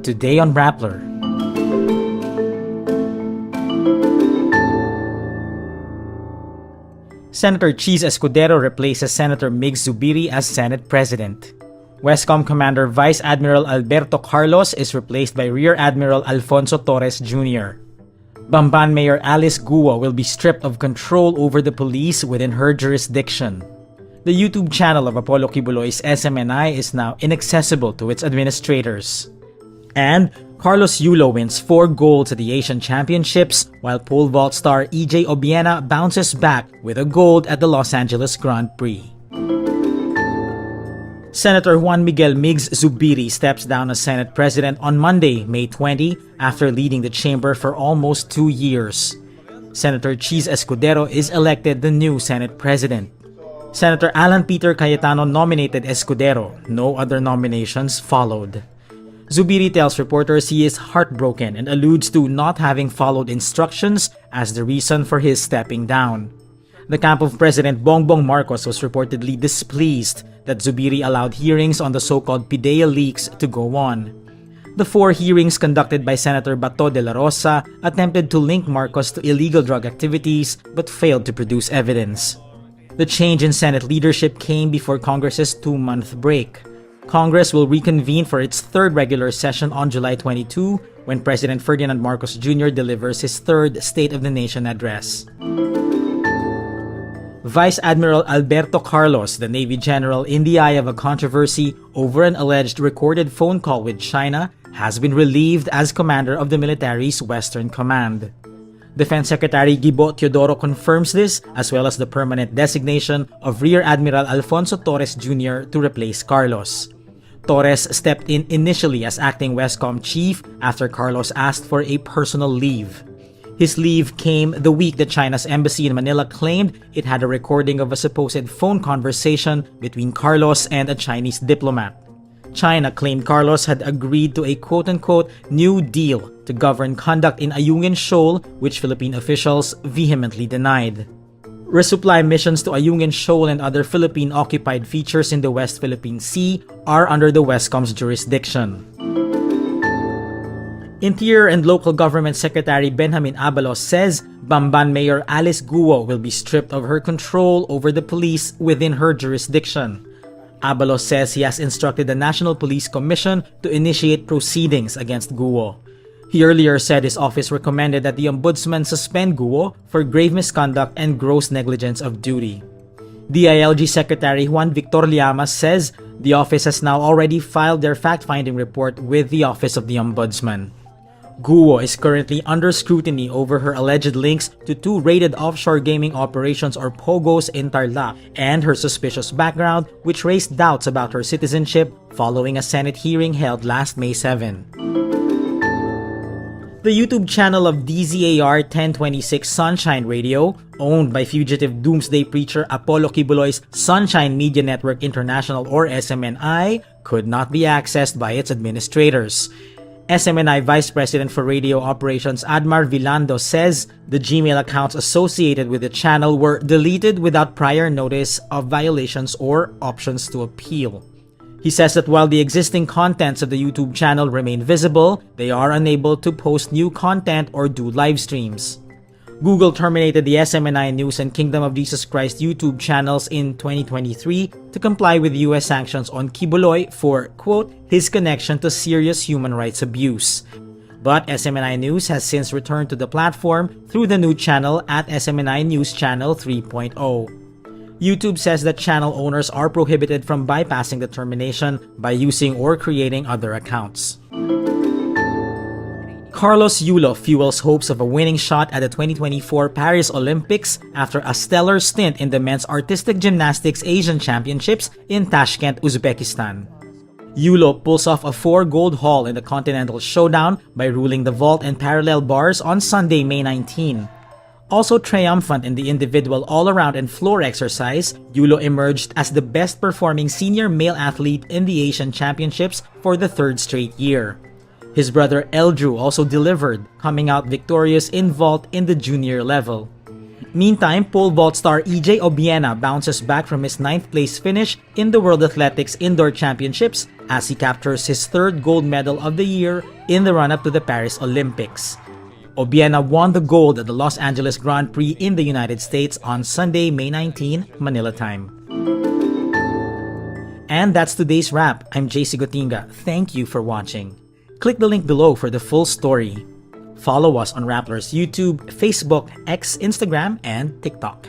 Today on Rappler. Senator Chiz Escudero replaces Senator Migz Zubiri as Senate President. Wescom Commander Vice Admiral Alberto Carlos is replaced by Rear Admiral Alfonso Torres Jr. Bamban Mayor Alice Guo will be stripped of control over the police within her jurisdiction. The YouTube channel of Apollo Kibuloy's SMNI is now inaccessible to its administrators. And Carlos Yulo wins 4 golds at the Asian Championships, while pole vault star EJ Obiena bounces back with a gold at the Los Angeles Grand Prix. Senator Juan Miguel Migz Zubiri steps down as Senate President on Monday, May 20, after leading the chamber for almost 2 years. Senator Chiz Escudero is elected the new Senate President. Senator Alan Peter Cayetano nominated Escudero. No other nominations followed. Zubiri tells reporters he is heartbroken and alludes to not having followed instructions as the reason for his stepping down. The camp of President Bongbong Marcos was reportedly displeased that Zubiri allowed hearings on the so-called PIDEA leaks to go on. The 4 hearings conducted by Senator Bato de la Rosa attempted to link Marcos to illegal drug activities but failed to produce evidence. The change in Senate leadership came before Congress's 2-month break. Congress will reconvene for its 3rd regular session on July 22 when President Ferdinand Marcos Jr. delivers his 3rd State of the Nation address. Vice Admiral Alberto Carlos, the Navy general in the eye of a controversy over an alleged recorded phone call with China, has been relieved as commander of the military's Western Command. Defense Secretary Gibo Teodoro confirms this, as well as the permanent designation of Rear Admiral Alfonso Torres Jr. to replace Carlos. Torres stepped in initially as acting Wescom chief after Carlos asked for a personal leave. His leave came the week that China's embassy in Manila claimed it had a recording of a supposed phone conversation between Carlos and a Chinese diplomat. China claimed Carlos had agreed to a quote-unquote new deal to govern conduct in Ayungin Shoal, which Philippine officials vehemently denied. Resupply missions to Ayungin Shoal and other Philippine-occupied features in the West Philippine Sea are under the Wescom's jurisdiction. Interior and Local Government Secretary Benjamin Abalos says Bamban Mayor Alice Guo will be stripped of her control over the police within her jurisdiction. Abalos says he has instructed the National Police Commission to initiate proceedings against Guo. He earlier said his office recommended that the Ombudsman suspend Guo for grave misconduct and gross negligence of duty. DILG Secretary Juan Victor Llamas says the office has now already filed their fact-finding report with the Office of the Ombudsman. Guo is currently under scrutiny over her alleged links to 2 raided offshore gaming operations or POGOs in Tarlac and her suspicious background, which raised doubts about her citizenship following a Senate hearing held last May 7. The YouTube channel of DZAR 1026 Sunshine Radio, owned by fugitive doomsday preacher Apollo Kibuloy's Sunshine Media Network International or SMNI, could not be accessed by its administrators. SMNI Vice President for Radio Operations Admar Vilando says the Gmail accounts associated with the channel were deleted without prior notice of violations or options to appeal. He says that while the existing contents of the YouTube channel remain visible, they are unable to post new content or do live streams. Google terminated the SMNI News and Kingdom of Jesus Christ YouTube channels in 2023 to comply with US sanctions on Kibuloy for, quote, his connection to serious human rights abuse. But SMNI News has since returned to the platform through the new channel at SMNI News Channel 3.0. YouTube says that channel owners are prohibited from bypassing the termination by using or creating other accounts. Carlos Yulo fuels hopes of a winning shot at the 2024 Paris Olympics after a stellar stint in the men's artistic gymnastics Asian Championships in Tashkent, Uzbekistan. Yulo pulls off a 4-gold haul in the Continental Showdown by ruling the vault and parallel bars on Sunday, May 19. Also triumphant in the individual all-around and floor exercise, Yulo emerged as the best-performing senior male athlete in the Asian Championships for the 3rd straight year. His brother Eldrew also delivered, coming out victorious in vault in the junior level. Meantime, pole vault star EJ Obiena bounces back from his 9th place finish in the World Athletics Indoor Championships as he captures his 3rd gold medal of the year in the run-up to the Paris Olympics. Obiena won the gold at the Los Angeles Grand Prix in the United States on Sunday, May 19, Manila time. And that's today's wrap. I'm JC Gotinga. Thank you for watching. Click the link below for the full story. Follow us on Rappler's YouTube, Facebook, X, Instagram, and TikTok.